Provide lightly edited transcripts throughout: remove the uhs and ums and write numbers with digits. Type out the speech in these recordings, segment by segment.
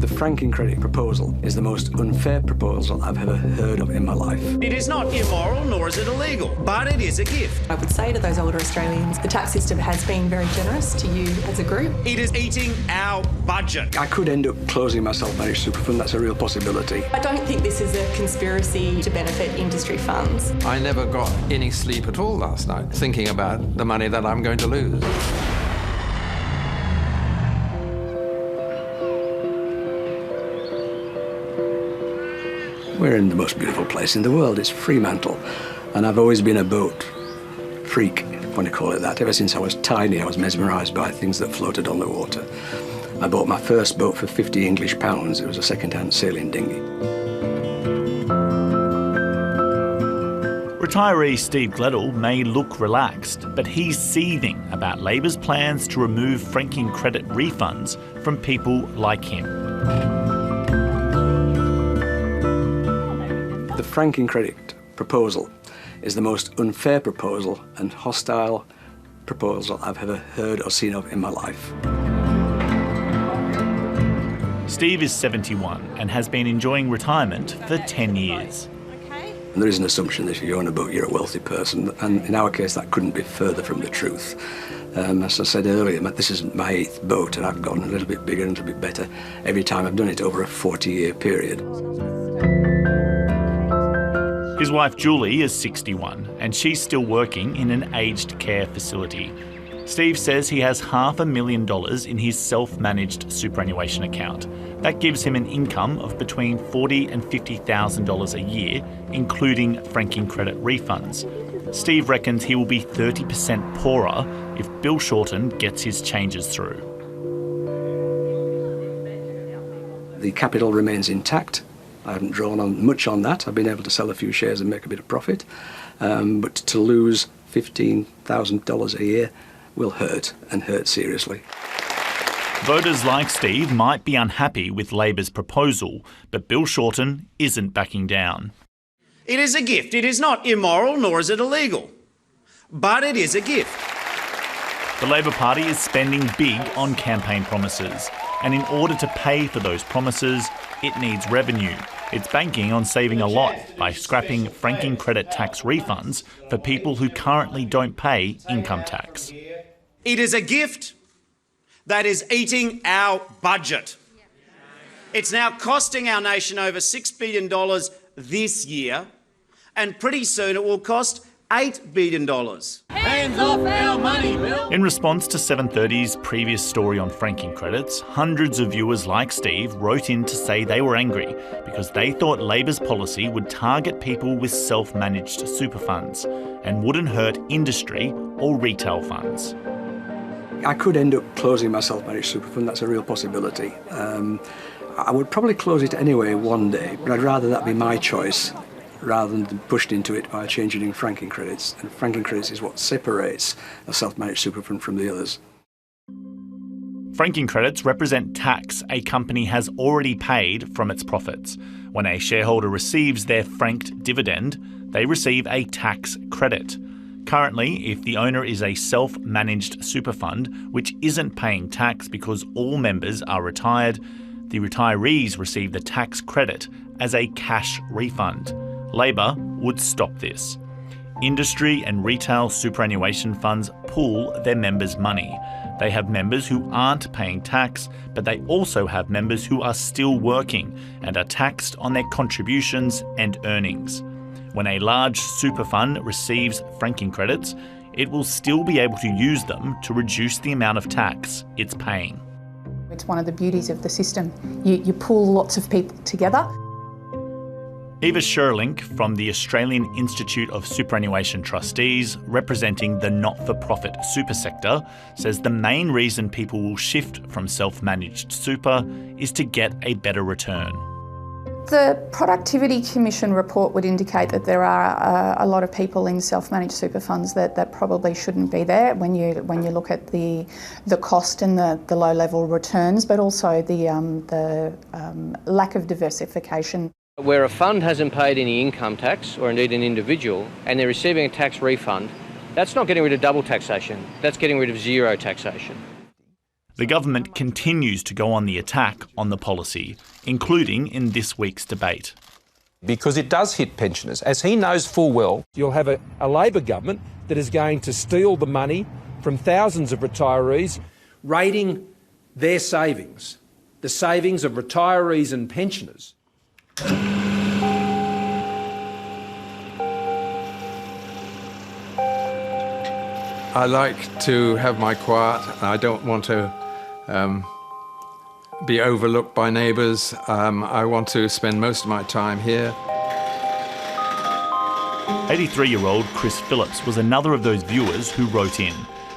The franking credit proposal is the most unfair proposal I've ever heard of in my life. It is not immoral, nor is it illegal, but it is a gift. I would say to those older Australians, the tax system has been very generous to you as a group. It is eating our budget. I could end up closing my self-managed super fund. That's a real possibility. I don't think this is a conspiracy to benefit industry funds. I never got any sleep at all last night, thinking about the money that I'm going to lose. We're in the most beautiful place in the world. It's Fremantle. And I've always been a boat freak, if you want to call it that. Ever since I was tiny, I was mesmerised by things that floated on the water. I bought my first boat for 50 English pounds. It was a second-hand sailing dinghy. Retiree Steve Gledall may look relaxed, but he's seething about Labor's plans to remove franking credit refunds from people like him. The franking credit proposal is the most unfair proposal and hostile proposal I've ever heard or seen of in my life. Steve is 71 and has been enjoying retirement for 10 years. And there is an assumption that if you own a boat, you're a wealthy person, and in our case, that couldn't be further from the truth. As I said earlier, this is my 8th boat, and I've gotten a little bit bigger and a little bit better every time I've done it over a 40-year period. His wife Julie is 61 and she's still working in an aged care facility. Steve says he has $500,000 in his self-managed superannuation account. That gives him an income of between $40,000 and $50,000 a year, including franking credit refunds. Steve reckons he will be 30% poorer if Bill Shorten gets his changes through. The capital remains intact. I haven't drawn on much on that. I've been able to sell a few shares and make a bit of profit. But to lose $15,000 a year will hurt, and hurt seriously. Voters like Steve might be unhappy with Labor's proposal, but Bill Shorten isn't backing down. It is a gift. It is not immoral, nor is it illegal, but it is a gift. The Labor Party is spending big on campaign promises, and in order to pay for those promises, it needs revenue. It's banking on saving a lot by scrapping franking credit tax refunds for people who currently don't pay income tax. It is a gift that is eating our budget. It's now costing our nation over $6 billion this year, and pretty soon it will cost $8 billion. Hands off our money, Bill! In response to 730's previous story on franking credits, hundreds of viewers like Steve wrote in to say they were angry because they thought Labor's policy would target people with self-managed super funds and wouldn't hurt industry or retail funds. I could end up closing my self-managed super fund. That's a real possibility. I would probably close it anyway one day, but I'd rather that be my choice rather than pushed into it by changing in franking credits. And franking credits is what separates a self-managed super fund from the others. Franking credits represent tax a company has already paid from its profits. When a shareholder receives their franked dividend, they receive a tax credit. Currently, if the owner is a self-managed super fund, which isn't paying tax because all members are retired, the retirees receive the tax credit as a cash refund. Labor would stop this. Industry and retail superannuation funds pool their members' money. They have members who aren't paying tax, but they also have members who are still working and are taxed on their contributions and earnings. When a large super fund receives franking credits, it will still be able to use them to reduce the amount of tax it's paying. It's one of the beauties of the system. You pull lots of people together. Eva Sherlink from the Australian Institute of Superannuation Trustees, representing the not-for-profit super sector, says the main reason people will shift from self-managed super is to get a better return. The Productivity Commission report would indicate that there are a lot of people in self-managed super funds that probably shouldn't be there when you look at the cost and the low-level returns, but also the lack of diversification. Where a fund hasn't paid any income tax, or indeed an individual, and they're receiving a tax refund, that's not getting rid of double taxation, that's getting rid of zero taxation. The government continues to go on the attack on the policy, including in this week's debate. Because it does hit pensioners. As he knows full well, you'll have a Labor government that is going to steal the money from thousands of retirees, raiding their savings, the savings of retirees and pensioners. I like to have my quiet. I don't want to be overlooked by neighbours. I want to spend most of my time here. 83-year-old Chris Phillips was another of those viewers who wrote in.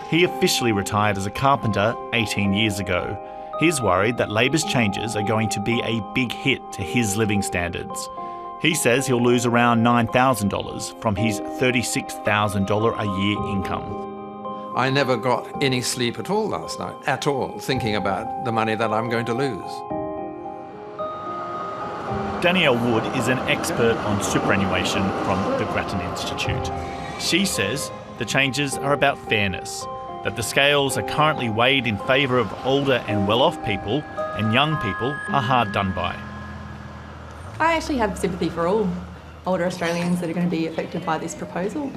He officially retired as a carpenter 18 years ago. He's worried that Labor's changes are going to be a big hit to his living standards. He says he'll lose around $9,000 from his $36,000 a year income. I never got any sleep at all last night, at all, thinking about the money that I'm going to lose. Danielle Wood is an expert on superannuation from the Grattan Institute. She says the changes are about fairness, that the scales are currently weighed in favour of older and well-off people, and young people are hard done by. I actually have sympathy for all older Australians that are going to be affected by this proposal.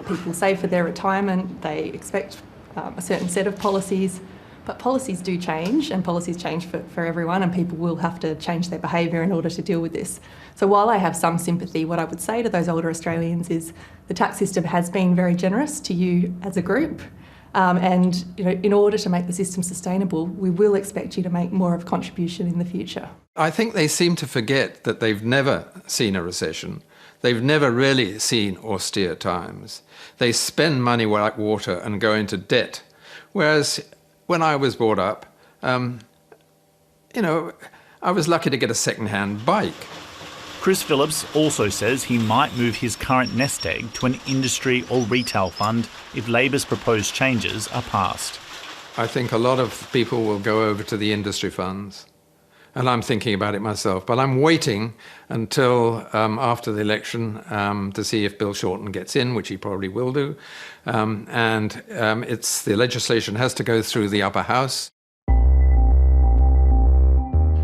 People save for their retirement, they expect a certain set of policies, but policies do change, and policies change for everyone, and people will have to change their behaviour in order to deal with this. So while I have some sympathy, what I would say to those older Australians is the tax system has been very generous to you as a group, and in order to make the system sustainable, we will expect you to make more of a contribution in the future. I think they seem to forget that they've never seen a recession. They've never really seen austere times. They spend money like water and go into debt. Whereas when I was brought up, I was lucky to get a second-hand bike. Chris Phillips also says he might move his current nest egg to an industry or retail fund if Labor's proposed changes are passed. I think a lot of people will go over to the industry funds. And I'm thinking about it myself, but I'm waiting until after the election to see if Bill Shorten gets in, which he probably will do. The legislation has to go through the upper house.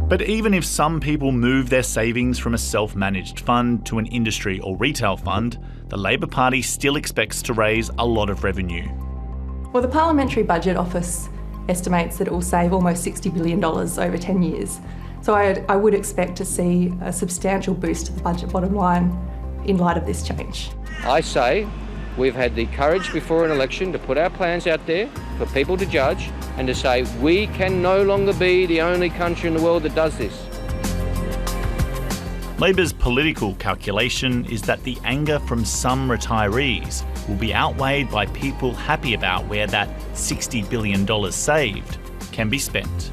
But even if some people move their savings from a self-managed fund to an industry or retail fund, the Labor Party still expects to raise a lot of revenue. Well, the Parliamentary Budget Office estimates that it will save almost $60 billion over 10 years. So I would expect to see a substantial boost to the budget bottom line in light of this change. I say we've had the courage before an election to put our plans out there for people to judge and to say we can no longer be the only country in the world that does this. Labor's political calculation is that the anger from some retirees will be outweighed by people happy about where that $60 billion saved can be spent.